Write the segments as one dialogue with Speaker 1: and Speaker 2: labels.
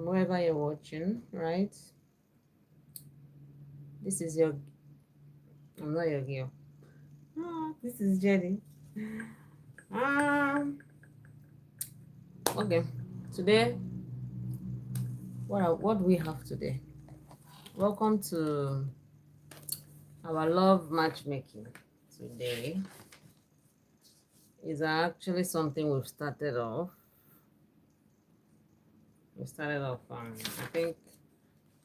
Speaker 1: wherever you're watching, right? This is your, I'm not your girl. This is Jenny. Um, okay. Today, what do we have today? Welcome to our love matchmaking. Today is actually something we've started off. We started off, I think,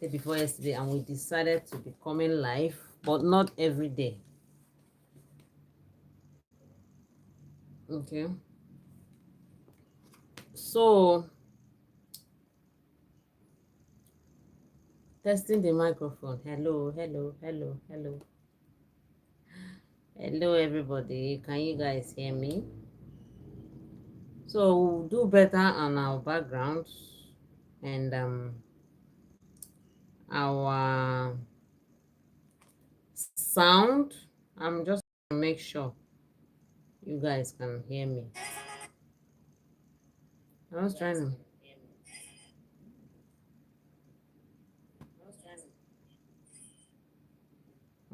Speaker 1: day before yesterday, and we decided to be coming live, but not every day. Okay. So, testing the microphone. Hello, hello, hello, hello. Hello, everybody. Can you guys hear me? So, we'll do better on our background and our sound. I'm just gonna make sure you guys can hear me. I was trying to.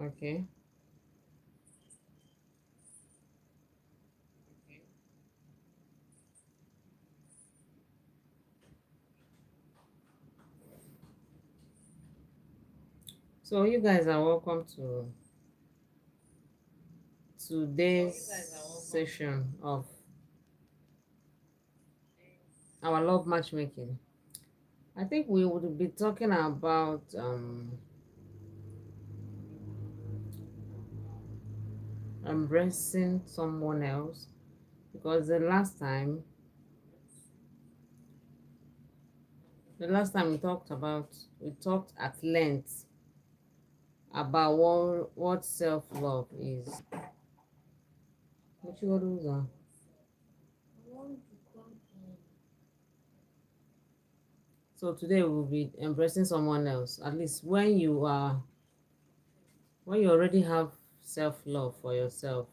Speaker 1: Okay. So, you guys are welcome to today's session of our love matchmaking. I think we would be talking about embracing someone else, because the last time we talked at length about what self-love is. What you go do, Zan? So today we'll be embracing someone else. At least when you already have self-love for yourself,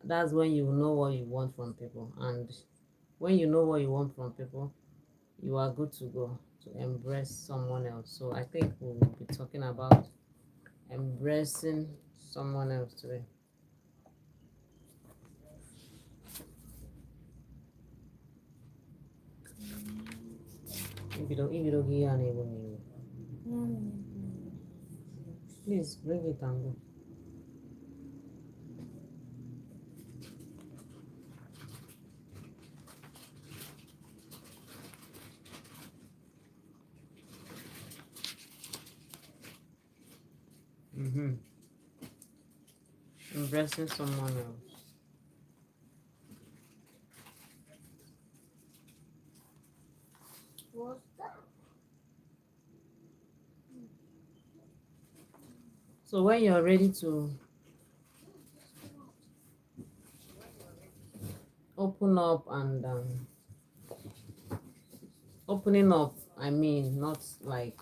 Speaker 1: that's when you know what you want from people. And when you know what you want from people, you are good to go to embrace someone else. So I think we'll be talking about embracing someone else today. If you don't hear anyone, please bring it and go. Mm-hmm. Embracing someone else. So when you're ready to open up and opening up, I mean, not like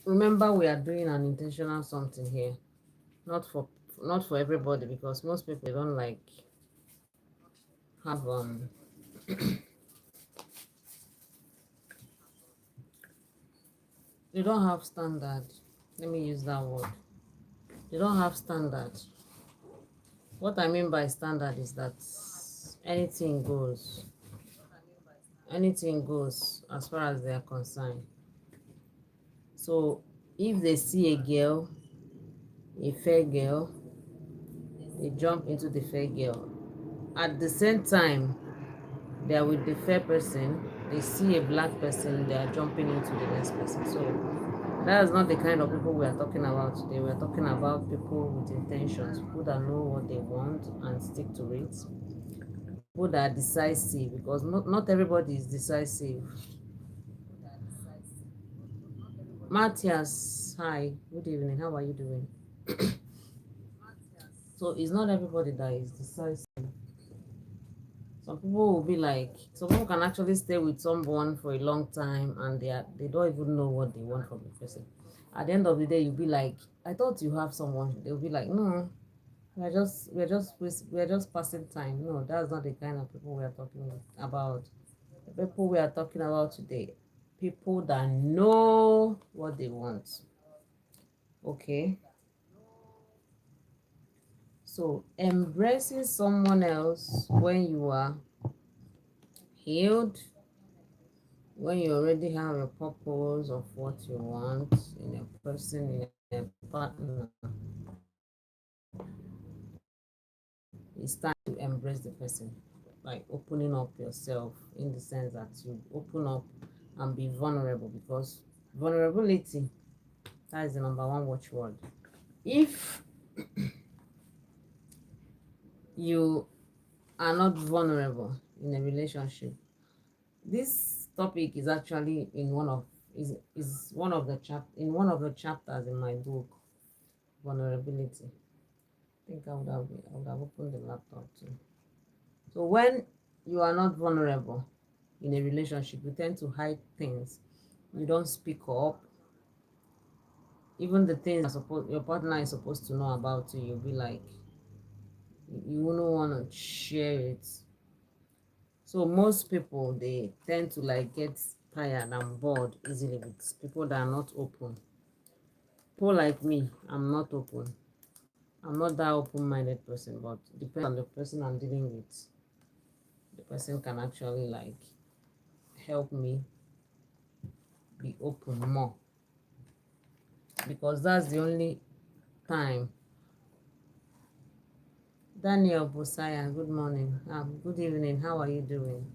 Speaker 1: remember we are doing an intentional something here, not for everybody, because most people they don't like have they don't have standard. Let me use that word. They don't have standard. What I mean by standard is that anything goes. Anything goes as far as they are concerned. So if they see a girl, a fair girl, they jump into the fair girl. At the same time, they are with the fair person, they see a black person, they are jumping into the next person. So that's not the kind of people we are talking about today. We are talking about people with intentions, people that know what they want and stick to it, people that are decisive, because not everybody is decisive. Matthias, hi, good evening, how are you doing? So it's not everybody that is decisive. Some people will be like, some people can actually stay with someone for a long time and they don't even know what they want from the person. At the end of the day, you'll be like, I thought you have someone. They'll be like, no, we're just passing time. No, that's not the kind of people we are talking about. The people we are talking about today, people that know what they want. Okay, so embracing someone else when you are healed, when you already have a purpose of what you want in a person, in a partner, it's time to embrace the person by opening up yourself, in the sense that you open up and be vulnerable, because vulnerability, that is the number one watchword. If you are not vulnerable in a relationship, this topic is actually in one of one of the chapters in my book, vulnerability. I think I would have opened the laptop too. So when you are not vulnerable in a relationship, you tend to hide things. You don't speak up. Even the things your partner is supposed to know about you, you'll be like, you wouldn't want to share it. So most people, they tend to like get tired and bored easily with people that are not open. People like me, I'm not open. I'm not that open-minded person, but depends on the person I'm dealing with. The person can actually like help me be open more, because that's the only time. Daniel Bosaya, good morning. Good evening. How are you doing?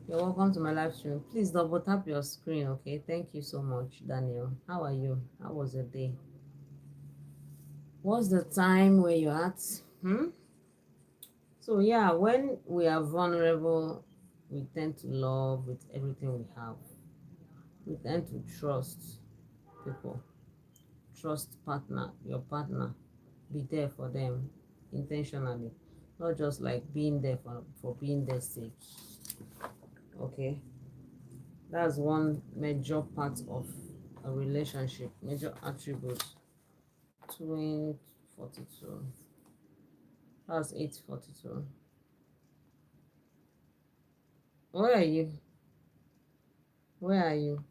Speaker 1: You're welcome to my live stream. Please double tap your screen, okay? Thank you so much, Daniel. How are you? How was your day? What's the time where you're at? So yeah, when we are vulnerable, we tend to love with everything we have. We tend to trust people, trust your partner, be there for them intentionally, not just like being there for being their sake. Okay, that's one major part of a relationship, major attribute. 242. That's 842. Where are you? Where are you?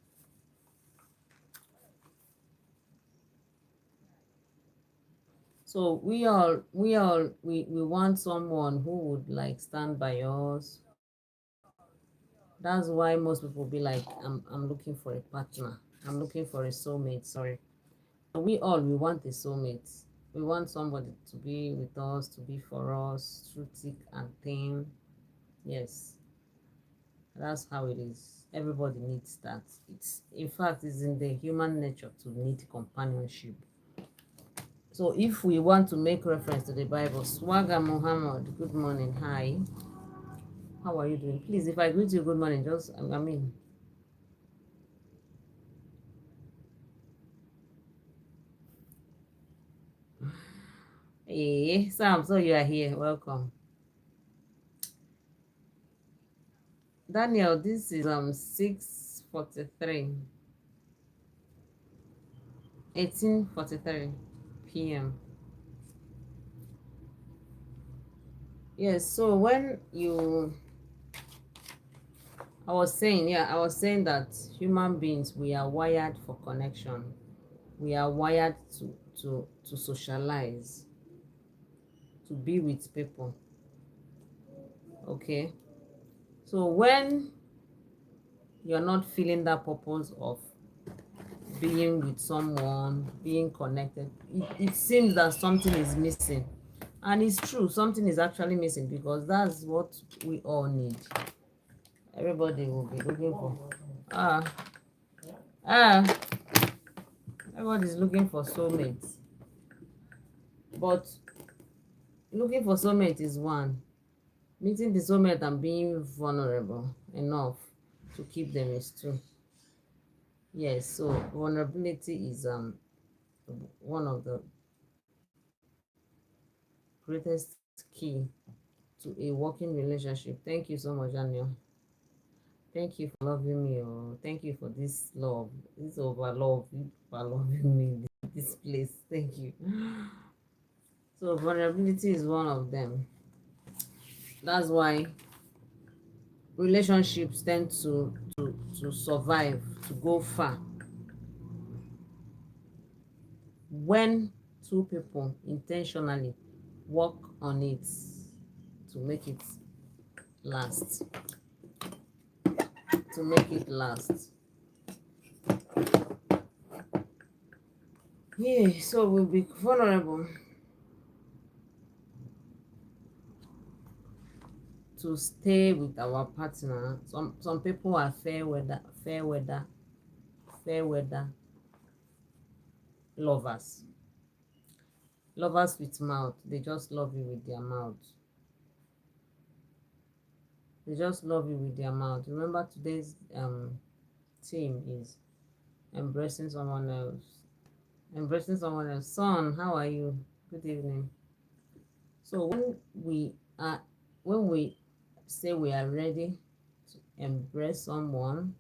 Speaker 1: So we want someone who would like stand by us. That's why most people be like, I'm looking for a partner. I'm looking for a soulmate, sorry. We want a soulmate. We want somebody to be with us, to be for us through thick and thin. Yes, that's how it is. Everybody needs that. It's, in fact, it's in the human nature to need companionship. So if we want to make reference to the Bible, Swagger Muhammad, good morning, hi. How are you doing? Please, if I greet you good morning, just, I mean, hey, Sam, so you are here, welcome. Daniel, this is 6:43, 18:43 p.m. Yes, so when you, I was saying that human beings, we are wired for connection. We are wired to socialize, to be with people. Okay. So when you're not feeling that purpose of being with someone, being connected, it seems that something is missing. And it's true, something is actually missing, because that's what we all need. Everybody will be looking for. Ah, ah, everybody's looking for soulmates. But looking for soulmate is one. Meeting the soulmate and being vulnerable enough to keep them is two. Yes, so vulnerability is one of the greatest key to a working relationship. Thank you so much, Daniel. Thank you for loving me. Oh, thank you for this love, this over love, you for loving me. This place. Thank you. So vulnerability is one of them. That's why relationships tend to survive, to go far, when two people intentionally work on it to make it last. To make it last. Yeah, so we'll be vulnerable to stay with our partner. Some people are fair weather lovers. Lovers with mouth. They just love you with their mouth. They just love you with their mouth. Remember today's theme is embracing someone else. Embracing someone else. Son, how are you? Good evening. So are when we say we are ready to embrace someone,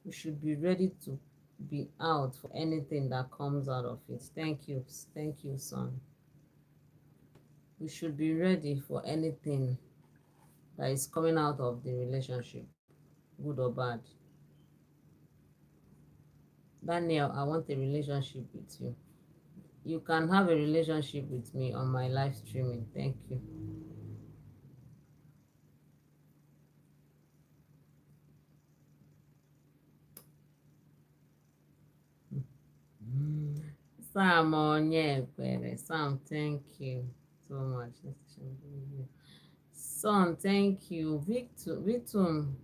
Speaker 1: we should be ready to be out for anything that comes out of it. Thank you, son. We should be ready for anything that is coming out of the relationship, good or bad. Daniel, I want a relationship with you. You can have a relationship with me on my live streaming. Thank you. Sam Onyekwere. Sam, thank you so much. Son, thank you. Victum,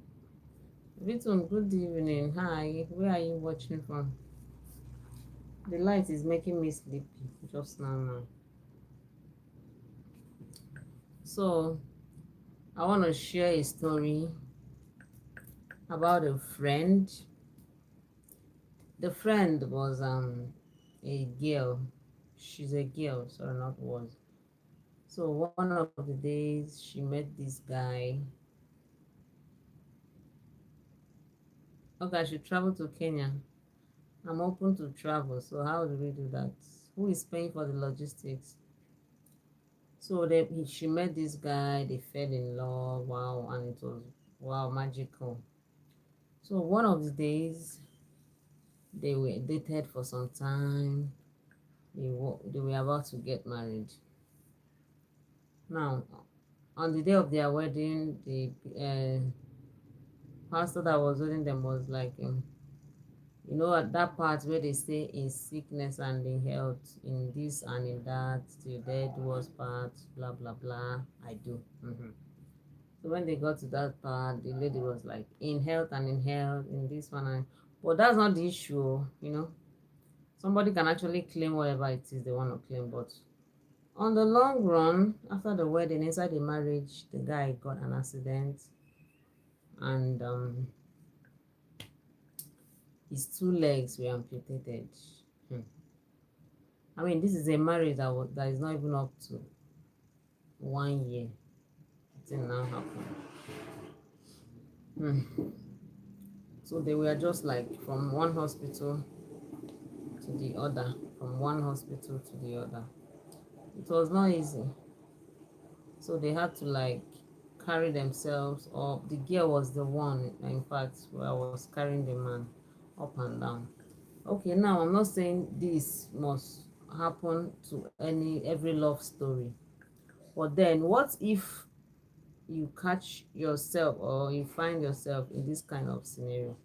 Speaker 1: good evening. Hi, where are you watching from? The light is making me sleepy just now. So, I want to share a story about a friend. The friend was a girl. She's a girl, sorry, not was. So one of the days she met this guy. Okay, I should travel to Kenya. I'm open to travel, so how do we do that? Who is paying for the logistics? So she met this guy, they fell in love, wow, and it was wow, magical. So one of the days they were dated for some time. They were about to get married. Now, on the day of their wedding, the pastor that was wedding them was like, at that part where they say in sickness and in health, in this and in that, till death do us part, blah blah blah. I do. So when they got to that part, the lady was like, in health and in health, in this one, but that's not the issue. Somebody can actually claim whatever it is they want to claim, but on the long run, after the wedding, inside the marriage, the guy got an accident, and his two legs were amputated. Hmm. I mean, this is a marriage that is not even up to 1 year. It didn't now happen. Hmm. So they were just like from one hospital to the other, from one hospital to the other. It was not easy. So they had to like carry themselves up. The girl was the one, in fact, where I was carrying the man up and down. Okay, now I'm not saying this must happen to every love story. But then what if you catch yourself or you find yourself in this kind of scenario?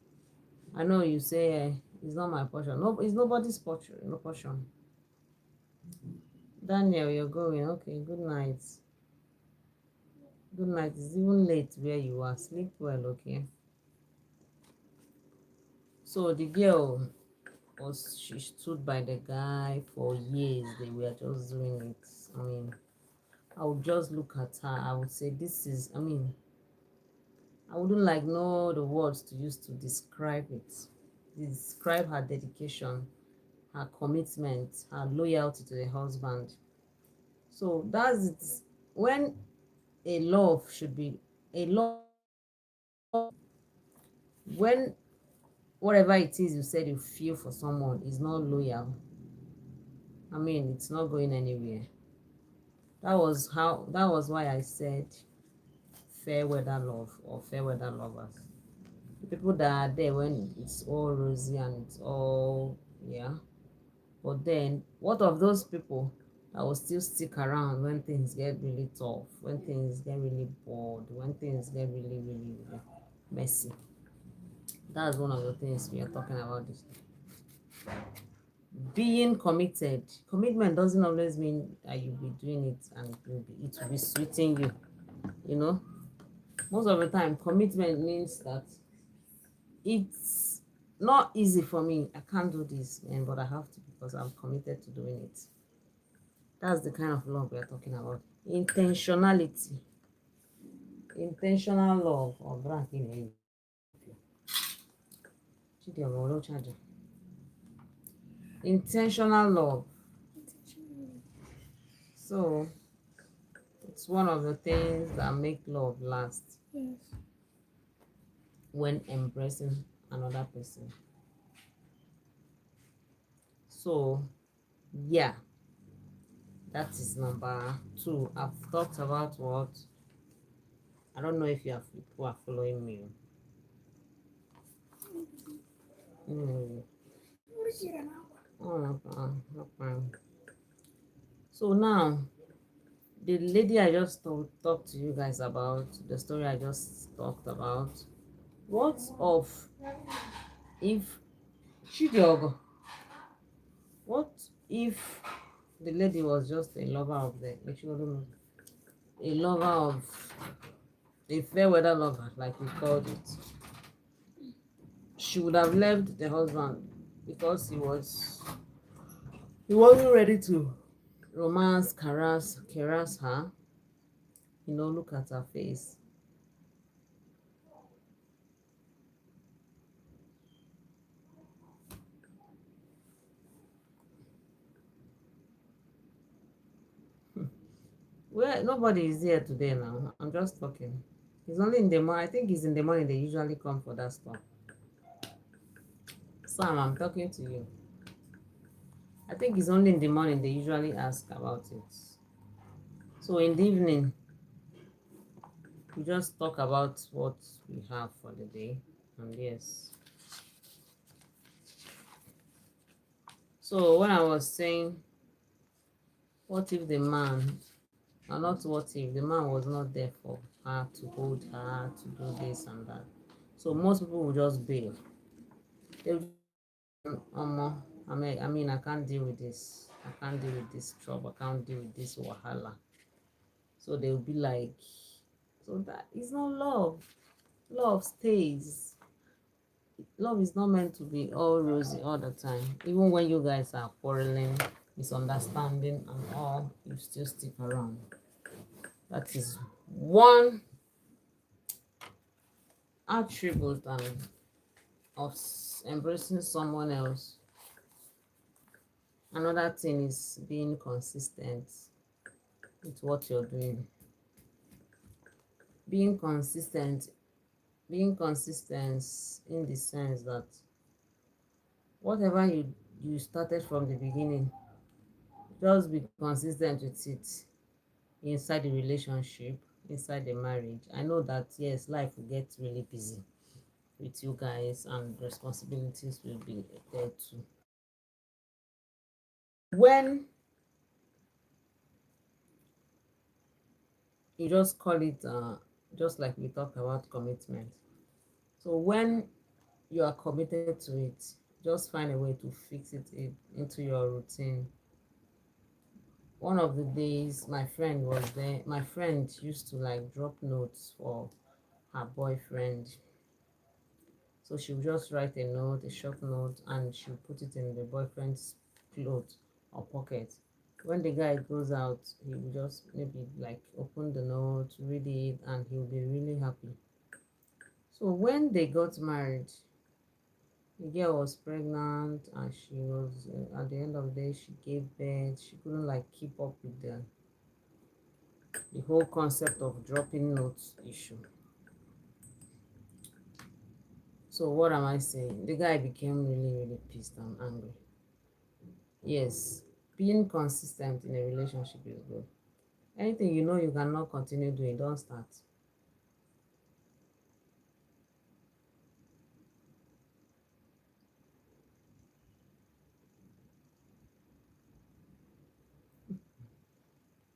Speaker 1: I know you say it's not my portion. No, it's nobody's portion. No portion. Daniel, you're going. Okay, good night. Good night. It's even late where you are. Sleep well, okay? So the girl she stood by the guy for years. They were just doing it. I mean, I would just look at her. I would say, this is, I mean, I wouldn't like know the words to use to describe it. Describe her dedication, her commitment, her loyalty to the husband. So that's it. When a love should be a love, when whatever it is you said you feel for someone is not loyal, I mean, it's not going anywhere. That was why I said fair weather love or fair weather lovers. The people that are there when it's all rosy and it's all, yeah. But then, what of those people that will still stick around when things get really tough, when things get really bored, when things get really, really, really messy? That's one of the things we are talking about this. Being committed. Commitment doesn't always mean that you'll be doing it and it will be suiting you. You know, most of the time, commitment means that it's not easy for me. I can't do this, man, but I have to because I'm committed to doing it. That's the kind of love we're talking about. Intentionality. Intentional love or bragging. Intentional love. So it's one of the things that make love last. Yes. When embracing another person. So yeah, that is number 2. I've talked about what I don't know if you have people are following me. Mm. Oh, okay. So now, the lady I just talked to you guys about, the story I just talked about, what of if Chidiogo, what if the lady was just a lover of a lover of a fair weather lover, like we called it? She would have left the husband because he wasn't ready to romance, caress her. Look at her face. Well, nobody is here today now. I'm just talking. It's only in the morning. I think it's in the morning they usually come for that stuff. Sam, I'm talking to you. I think it's only in the morning they usually ask about it. So in the evening, we just talk about what we have for the day. And yes. So when I was saying, what if the man, and not what if the man was not there for her to hold her, to do this and that. So most people will just bail. They'll I can't deal with this. I can't deal with this trouble. I can't deal with this wahala. So they'll be like, so that is not love. Love stays. Love is not meant to be all rosy all the time. Even when you guys are quarreling, misunderstanding, and all, you still stick around. That is one attribute of embracing someone else. Another thing is being consistent with what you're doing. Being consistent, being consistent in the sense that whatever you started from the beginning, just be consistent with it inside the relationship, inside the marriage. I know that yes, life will get really busy with you guys and responsibilities will be there too. When you just call it just like we talked about commitment. So when you are committed to it, just find a way to fix it into your routine. One of the days my friend was there, my friend used to like drop notes for her boyfriend. So she would just write a note, a short note, and she'll put it in the boyfriend's clothes or pocket. When the guy goes out, he will just maybe like open the note, read it, and he'll be really happy. So when they got married, the girl was pregnant and she was at the end of the day she gave birth. She couldn't like keep up with the whole concept of dropping notes issue. So what am I saying? The guy became really, really pissed and angry. Yes, Being consistent in a relationship is good. Anything you know you cannot continue doing, don't start.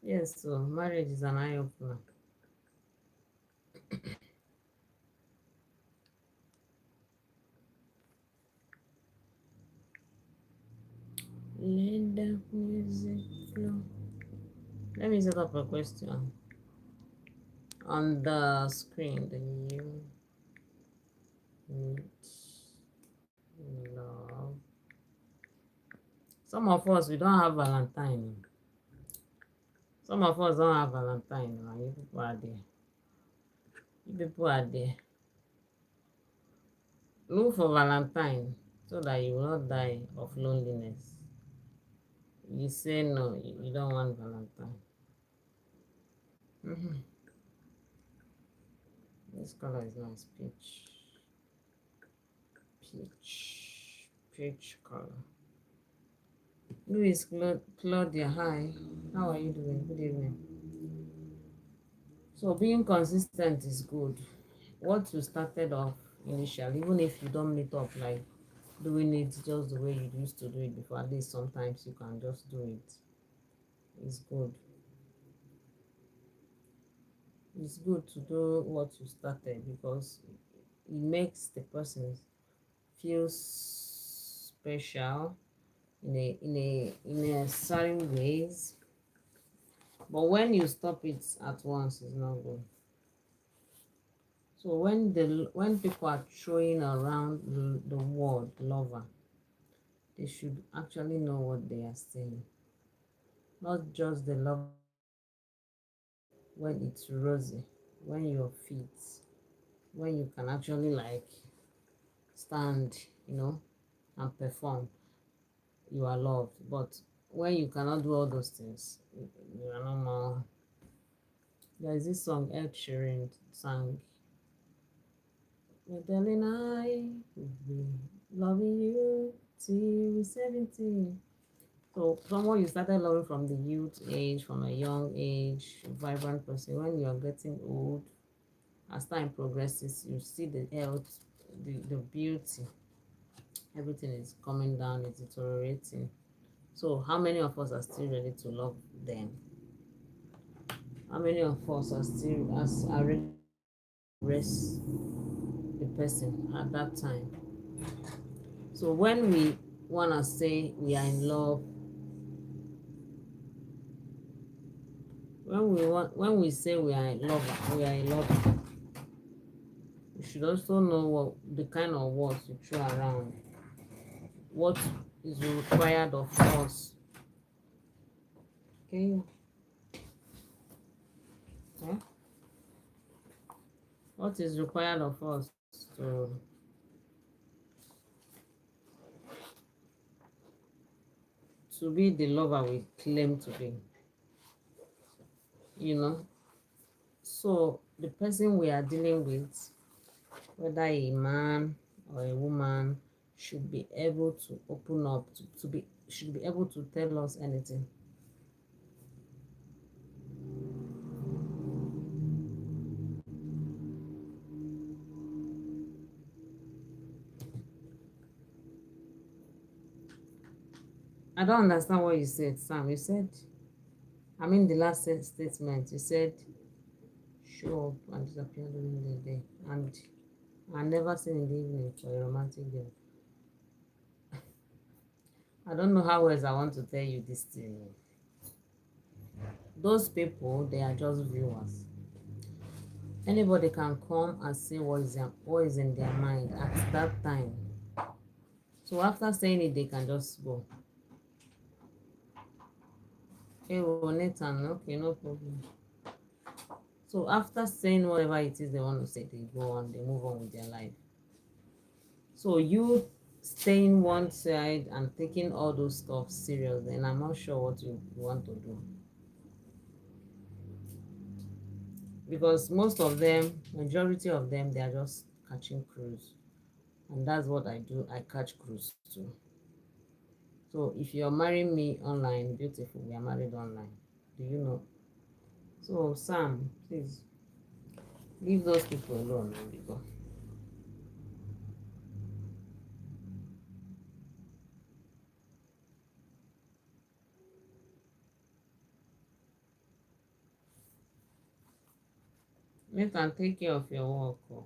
Speaker 1: Yes, so marriage is an eye opener. Let the music flow. Let me set up a question on the screen. Do you need love? Some of us we don't have Valentine. Some of us don't have Valentine. And you people are there. You people are there. Look for Valentine so that you will not die of loneliness. You say no, you don't want Valentine. Mm-hmm. This color is nice, peach color. Louis Claudia, hi. How are you doing? Good evening. So being consistent is good. What you started off initially, even if you don't meet up like doing it just the way you used to do it before, at least sometimes you can just do it. It's good. It's good to do what you started because it makes the person feel special in a certain ways. But when you stop it at once, it's not good. So when people are throwing around the word lover, they should actually know what they are saying. Not just the love when it's rosy, when you're fit, when you can actually like stand, and perform, you are loved. But when you cannot do all those things, you are no more. There is this song Ed Sheeran sang. Darling, I will be loving you till we're 17. So someone you started loving from the youth age, from a young age, vibrant person, when you are getting old, as time progresses, you see the health, the beauty, everything is coming down, it's deteriorating. So how many of us are still ready to love them? How many of us are ready to rest the person at that time? So when we wanna say we are in love, when we say we are in love, we are in love. You should also know what the kind of words you throw around, what is required of us. Okay, yeah? What is required of us to be the lover we claim to be, you know? So the person we are dealing with, whether a man or a woman, should be able to open up to be should be able to tell us anything. I don't understand what you said, Sam. You said, I mean, the last statement, you said, show up and disappear during the day. And I never seen in the evening for a romantic day. I don't know how else I want to tell you this thing. Those people, they are just viewers. Anybody can come and say what is in their mind at that time. So after saying it, they can just go. Hey, well, Nathan, okay, no problem. So after saying whatever it is they want to say, they go on, they move on with their life. So you staying one side and taking all those stuff serious, then I'm not sure what you want to do. Because most of them, majority of them, they are just catching cruise. And that's what I do. I catch cruise too. So if you're marrying me online, beautiful, we are married online. Do you know? So Sam, please leave those people alone now because you can take care of your work. Oh.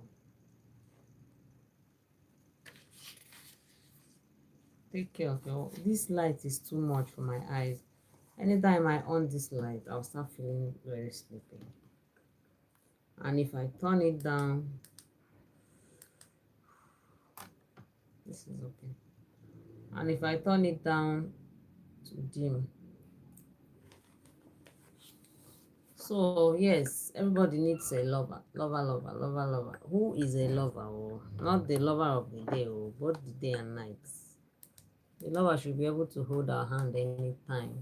Speaker 1: Take care of your work. This light is too much for my eyes. Anytime I on this light, I'll start feeling very sleepy. And if I turn it down, this is okay. And if I turn it down to dim, so yes, everybody needs a lover, lover. Who is a lover? Oh, not the lover of the day, oh, both the day and night. The lover should be able to hold our hand anytime.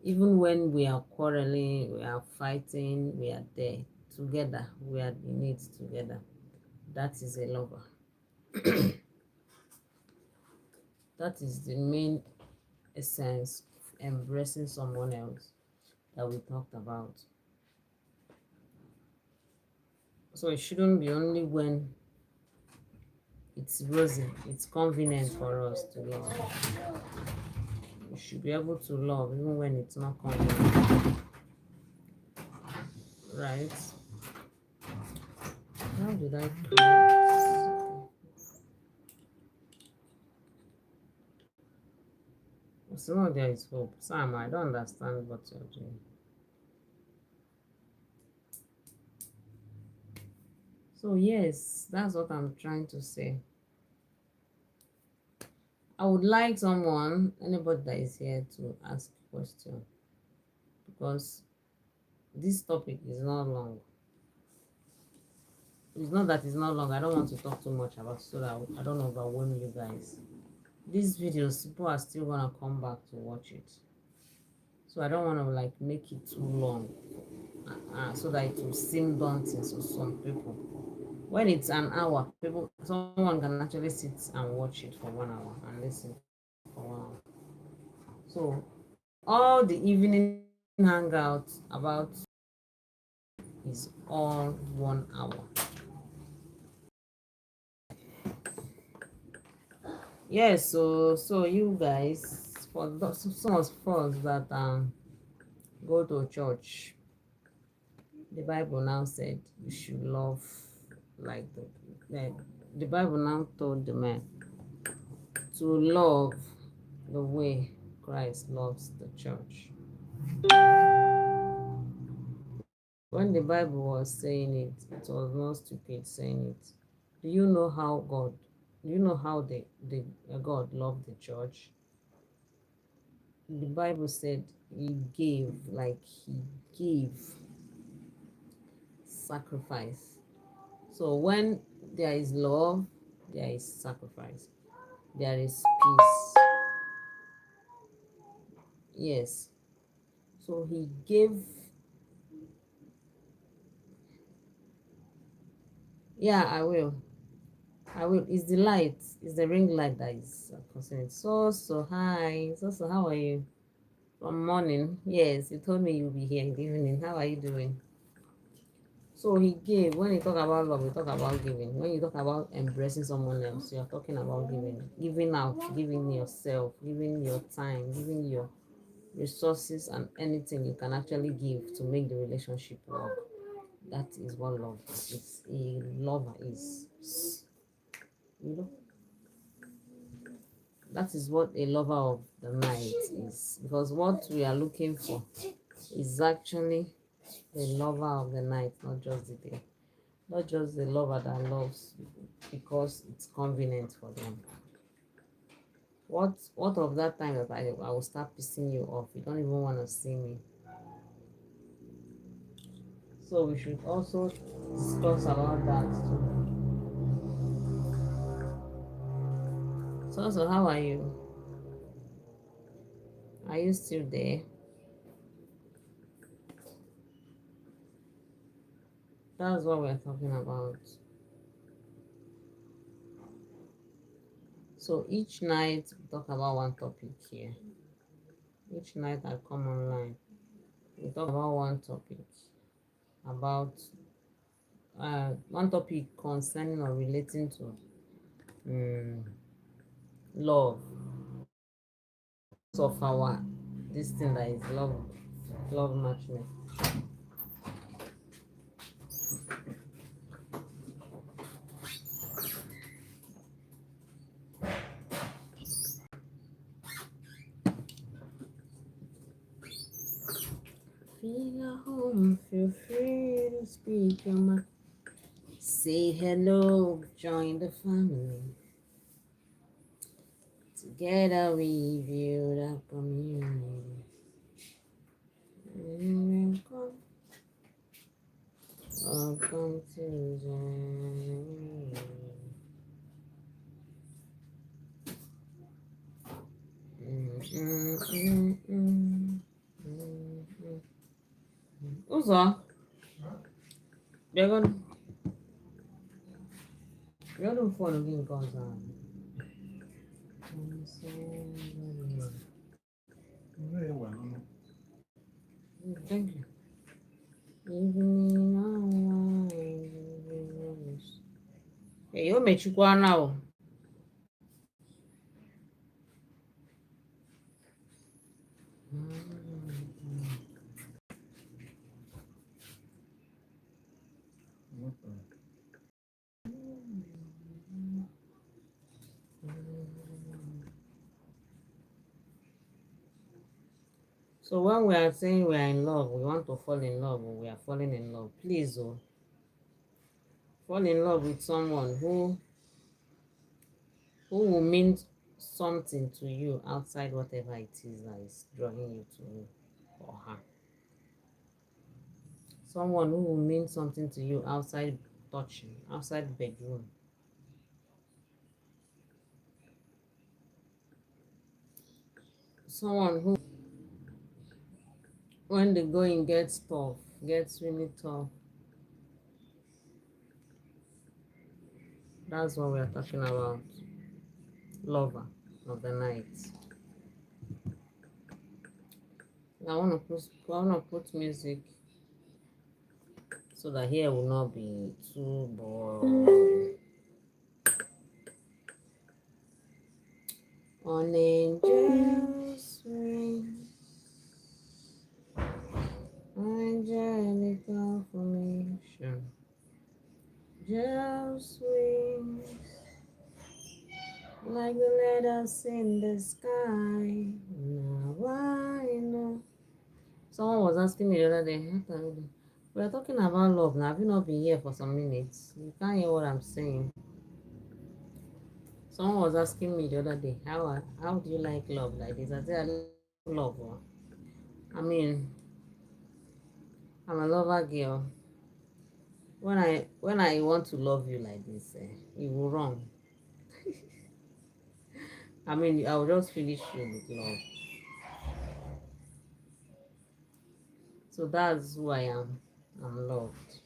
Speaker 1: Even when we are quarreling, we are fighting, we are there together. We are in it together. That is a lover. That is the main essence of embracing someone else that we talked about. So it shouldn't be only when it's rosy, it's convenient for us to love. We should be able to love even when it's not convenient, right? How did I create? So there is hope. Sam, I don't understand what you're doing. So yes, that's what I'm trying to say. I would like someone, anybody that is here, to ask a question because this topic is not long. It's not that it's not long. I don't want to talk too much about it so that I don't overwhelm you guys. These videos, people are still gonna come back to watch it. So I don't want to like make it too long so that it will seem daunting to some people. When it's an hour, people someone can actually sit and watch it for 1 hour and listen for 1 hour. So all the evening hangouts about is all 1 hour. Yes, so you guys, for some of us that go to church, the Bible now said you should love like the Bible now told the man to love the way Christ loves the church. When the Bible was saying it, it was not stupid saying it. Do you know how God? Do you know how the God loved the church? The Bible said He gave, like He gave sacrifice. So when there is love, there is sacrifice. There is peace. Yes. So He gave. Yeah, I will. I will. It's the light. It's the ring light that is concerning. So hi. So how are you? From morning. Yes, you told me you'll be here in the evening. How are you doing? So He gave. When you talk about love, we talk about giving. When you talk about embracing someone else, you're talking about giving. Giving out, giving yourself, giving your time, giving your resources and anything you can actually give to make the relationship work. That is what love is. A lover is. You know, that is what a lover of the night is. Because what we are looking for is actually the lover of the night, not just the day. Not just the lover that loves because it's convenient for them. What of that time that I will start pissing you off? You don't even want to see me. So we should also discuss about that too. So how are you? Are you still there? That's what we're talking about. So each night we talk about one topic here. Each night I come online, we talk about one topic, about one topic concerning or relating to love. Of our this thing that is love matchmaking. Feel at home, feel free to speak your mind. Say hello, join the family. Together we build a community. Welcome to Jennie. Ụzọ bịagodu fon gị nke ọzọ ahụ. Thank you. Hey, o mechikwana o. So when we are saying we are in love, we want to fall in love, or we are falling in love, please fall in love with someone who will mean something to you outside whatever it is that is drawing you to him or her. Someone who will mean something to you outside touching, outside bedroom. Someone who, when the going gets tough, gets really tough, that's what we are talking about. Lover of the night. I want to put music so that here will not be too boring. On angels' wings, angelic formation, just wings, like the letters in the sky. Now I know. Someone was asking me the other day, we are talking about love now. Have you not been here for some minutes? You can't hear what I'm saying. Someone was asking me the other day, how do you like love like this? I said, I love love. I mean, I'm a lover girl. When I want to love you like this, you will run. I mean, I will just finish you with love. So that's who I am. I'm loved.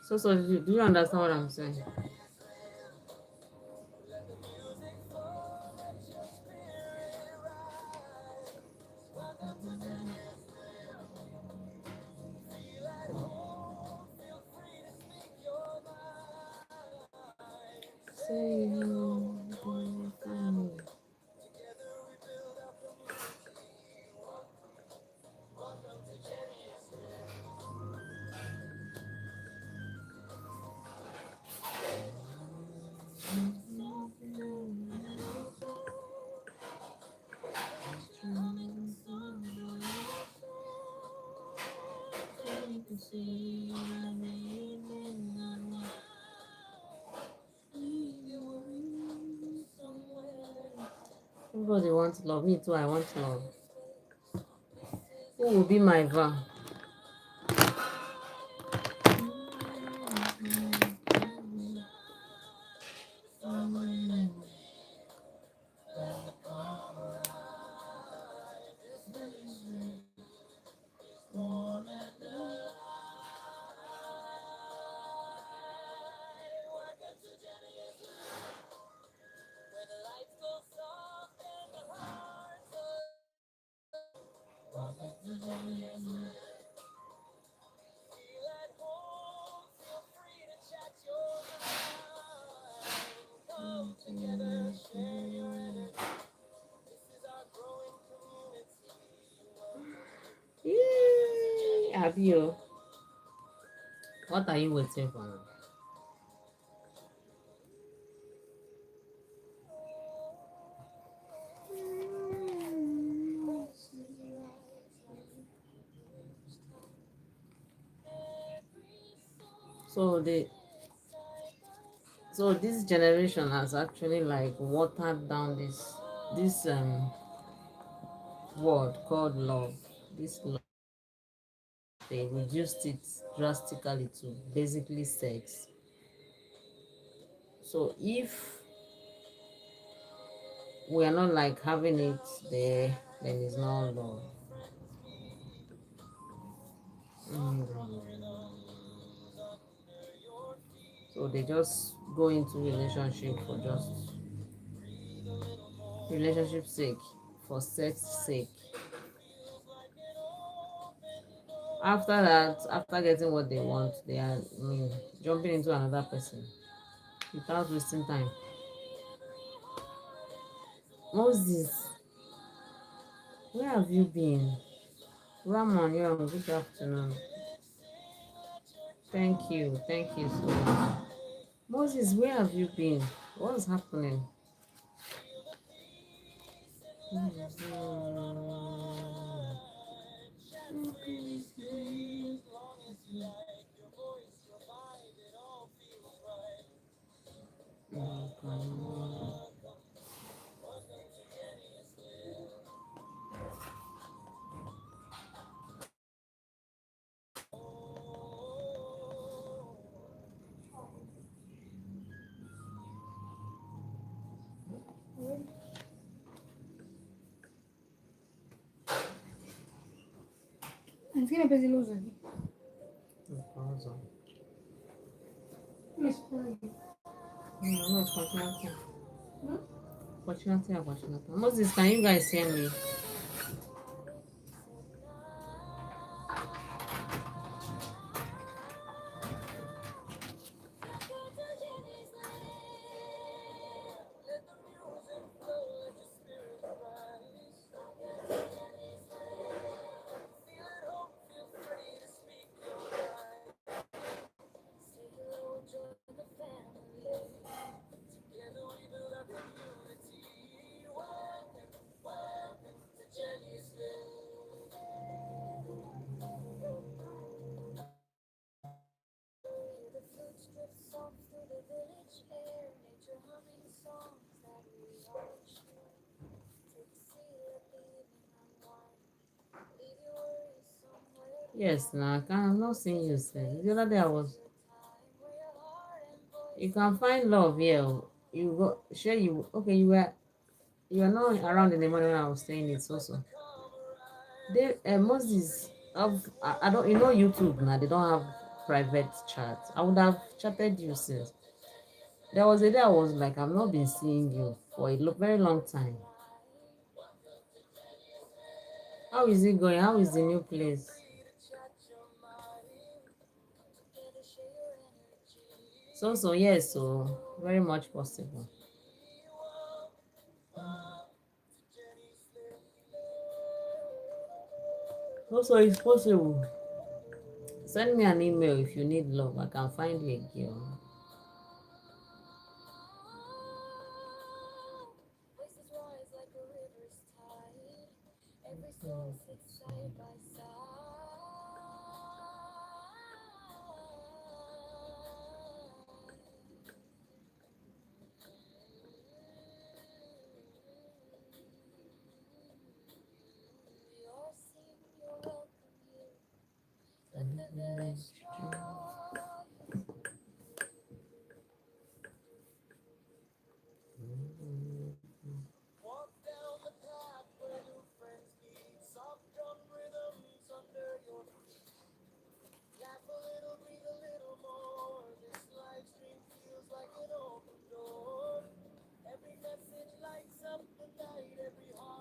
Speaker 1: So do you understand what I'm saying? Say hello, family. Everybody wants love. Me too, I want love. Who will be my van? Have you? What are you waiting for now? So the so this generation has actually like watered down this word called love. This love, they reduced it drastically to basically sex. So if we are not like having it there, then it's not love. Mm. So they just go into relationship for just relationship sake, for sex sake. After that, after getting what they want, they are jumping into another person without wasting time. Moses, where have you been? Ramon, good afternoon. Thank you so much. Moses, where have you been? What's happening?
Speaker 2: Anziché ne presi l'uso lì.
Speaker 1: Cosa?
Speaker 2: Mi spogli.
Speaker 1: No, fortunately. Fortunately. Moses, can you guys hear me? Yes, now I'm not seeing you say. The other day I was. You can find love here. You go sure you okay. You were not around in the morning when I was saying it also. They Moses. I don't YouTube now. They don't have private chat. I would have chatted you since. There was a day I was like, I've not been seeing you for a very long time. How is it going? How is the new place? So yes, so very much possible. Also, it's possible. Send me an email if you need love. I can find you a girl.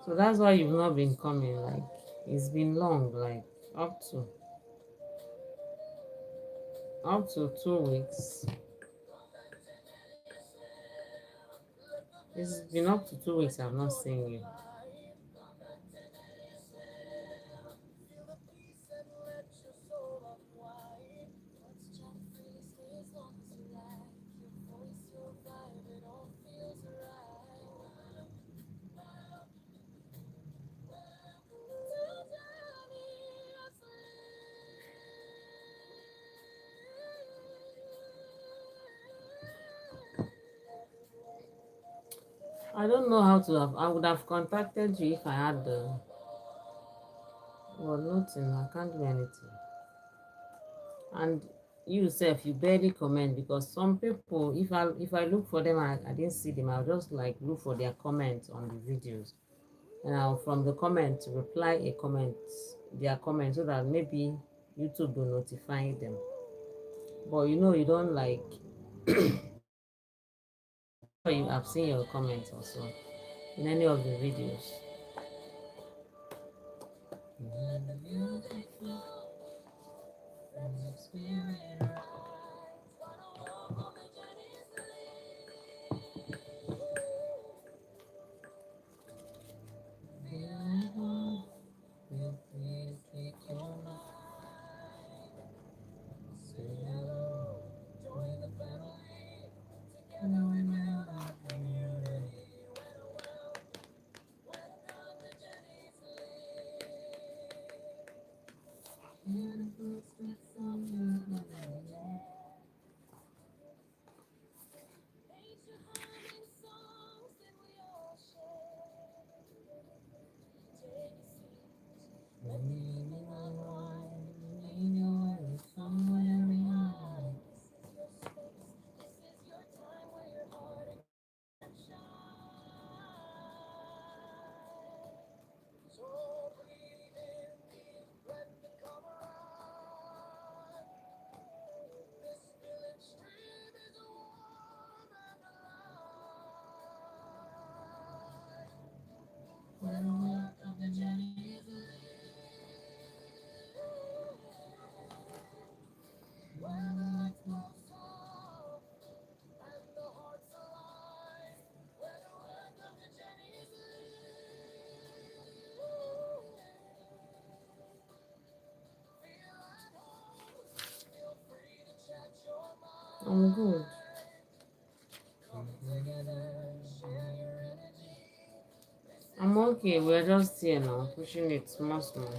Speaker 1: So that's why you've not been coming. Like it's been long, like up to 2 weeks. It's been up to 2 weeks. I've not seen you. I don't know how to have. I would have contacted you if I had the. Well, nothing. I can't do anything. And you self, you barely comment because some people, if I look for them, I didn't see them. I'll just like look for their comments on the videos, and I'll from the comments reply a comment, their comment, so that maybe YouTube will notify them. But you don't like. I've seen your comments also in any of the videos. I'm good. I'm okay. We're just here now, pushing it small, small.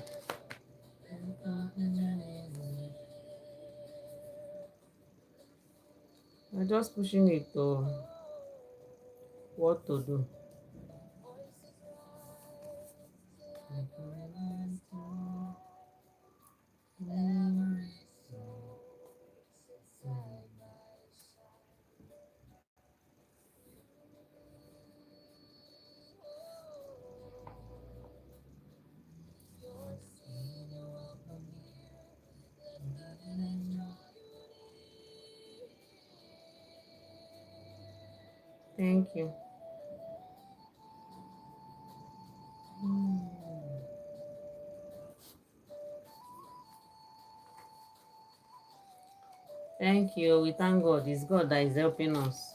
Speaker 1: We're just pushing it to what to do. Thank you. Thank you. We thank God. It's God that is helping us.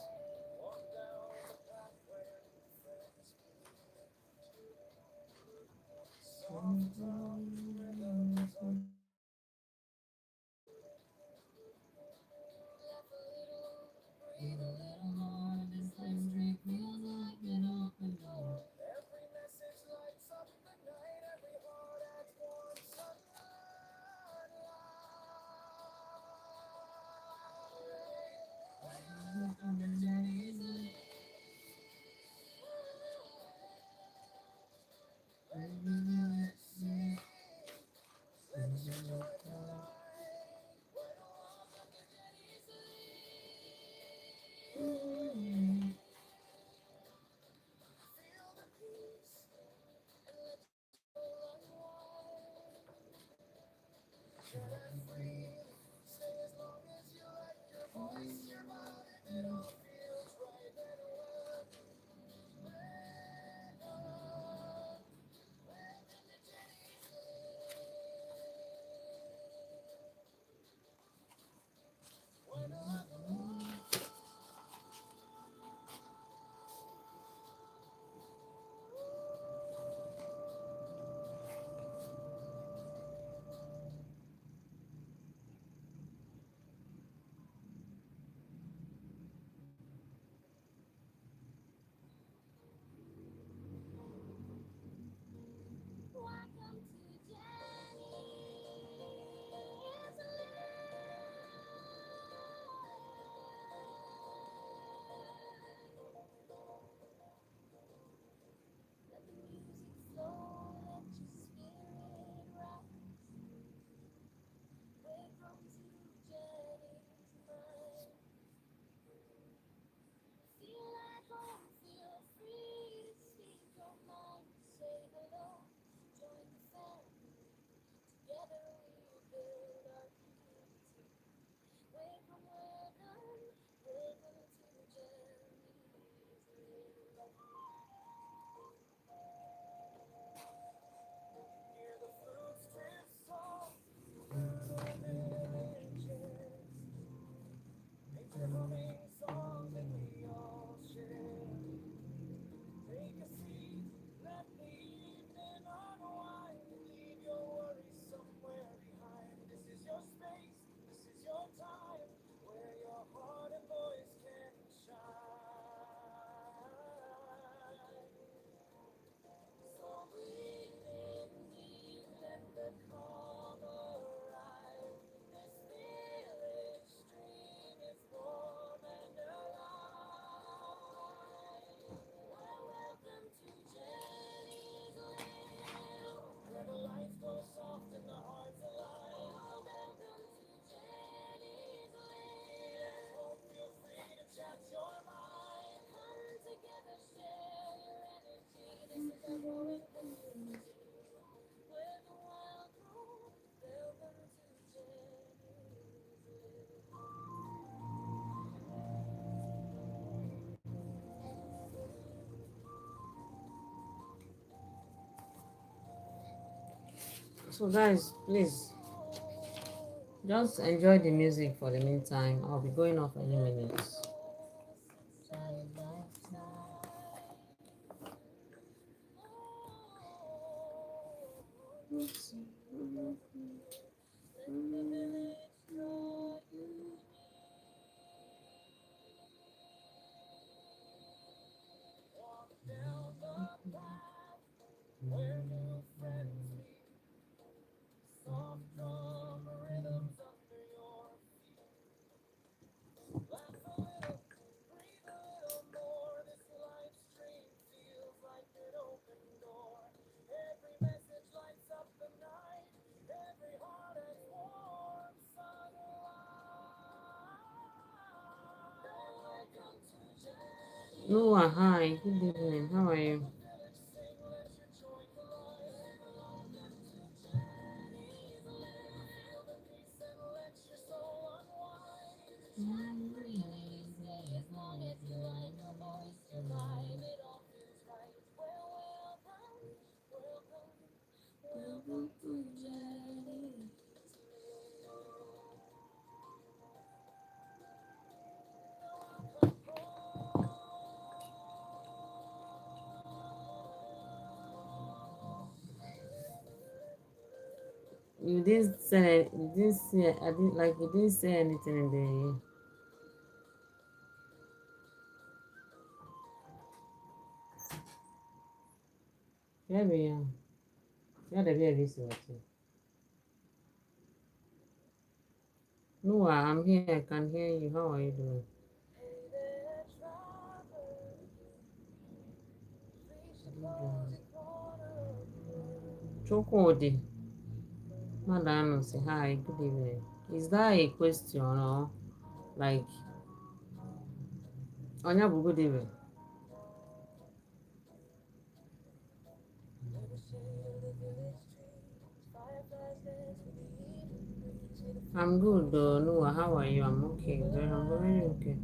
Speaker 1: So guys, please just enjoy the music for the meantime. I'll be going off any minute. Noah, hi, good evening. How are you? You didn't say you didn't say I didn't like you didn't say anything in the yeah, yeah. Yeah, the baby is watching. Noah, I'm here, I can hear you. How are you doing? Chokodi. Madam say hi, good evening. Is that a question or like Onya good evening? I'm good though. Noah, how are you? I'm okay. I'm very okay.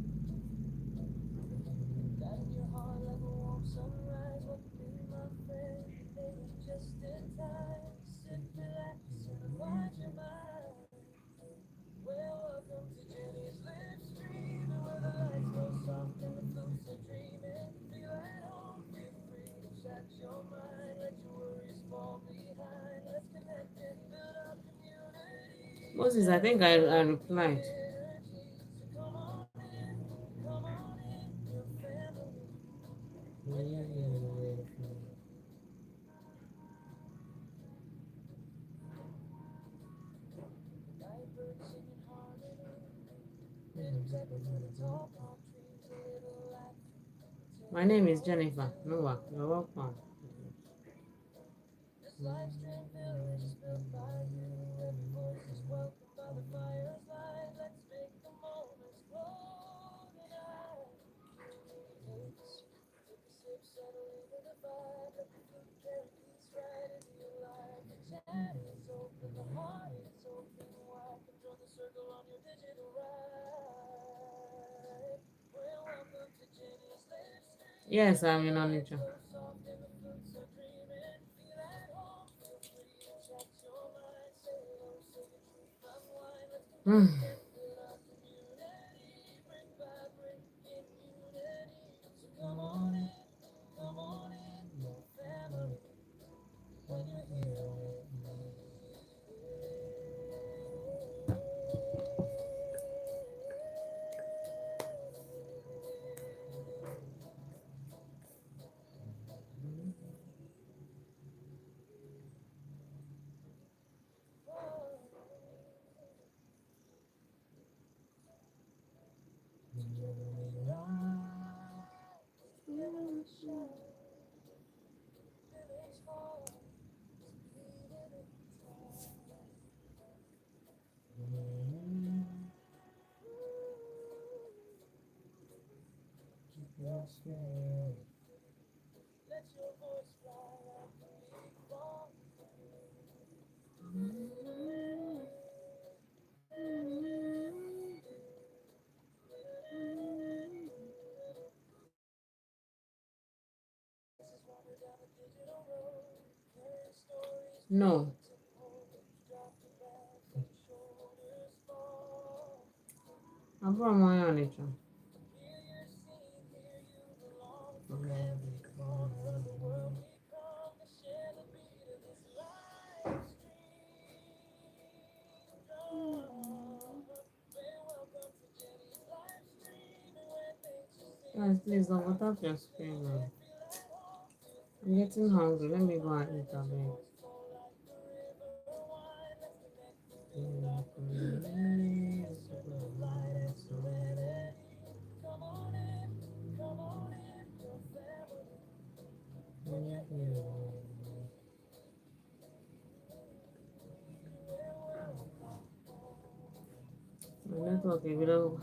Speaker 1: Moses, I think I replied. My name is Jennifer. Noah, you're welcome. Yes, I'm in Onitsha. Hmm. No. àbúrò ọmọ yẹn nìkan. Guys, please don't tap your screen now. I'm getting hungry. Let me go and eat a bit. My network is below.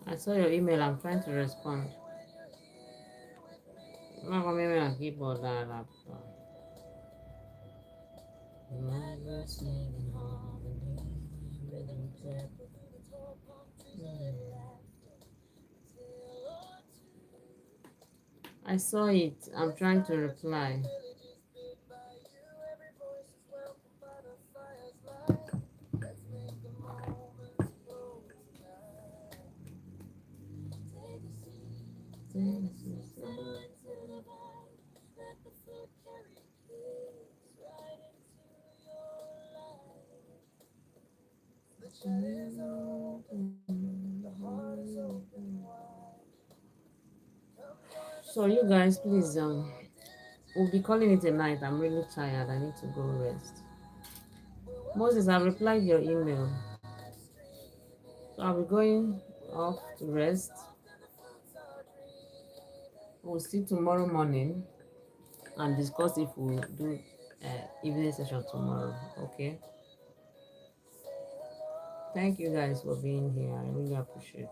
Speaker 1: I saw your email. I'm trying to respond. I'm not going to keyboard that laptop. I saw it. I'm trying to reply. So you guys, please, we'll be calling it a night. I'm really tired. I need to go rest. Moses, I've replied your email. So I'll be going off to rest. We'll see tomorrow morning and discuss if we'll do evening session tomorrow. Okay. Thank you guys for being here. I really appreciate it.